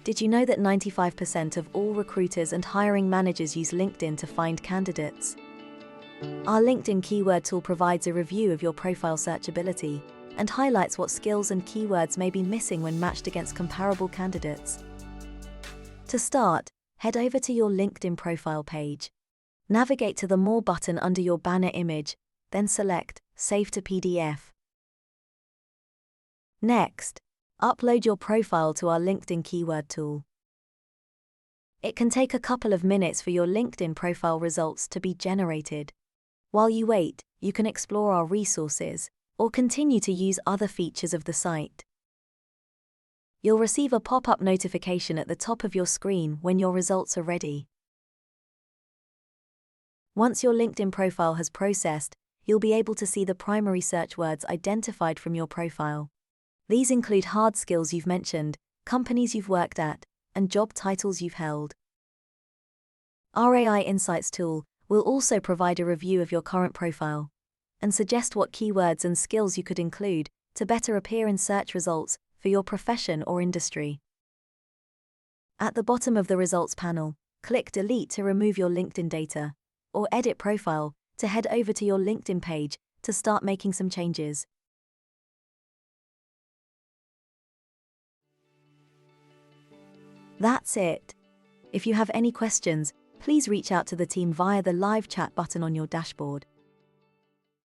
Did you know that 95% of all recruiters and hiring managers use LinkedIn to find candidates? Our LinkedIn keyword tool provides a review of your profile searchability and highlights what skills and keywords may be missing when matched against comparable candidates. To start, head over to your LinkedIn profile page. Navigate to the More button under your banner image, then select Save to PDF. Next, upload your profile to our LinkedIn keyword tool. It can take a couple of minutes for your LinkedIn profile results to be generated. While you wait, you can explore our resources or continue to use other features of the site. You'll receive a pop-up notification at the top of your screen when your results are ready. Once your LinkedIn profile has processed, you'll be able to see the primary search words identified from your profile. These include hard skills you've mentioned, companies you've worked at, and job titles you've held. Our AI Insights tool will also provide a review of your current profile and suggest what keywords and skills you could include to better appear in search results for your profession or industry. At the bottom of the results panel, click Delete to remove your LinkedIn data, or Edit Profile to head over to your LinkedIn page to start making some changes. That's it. If you have any questions, please reach out to the team via the live chat button on your dashboard.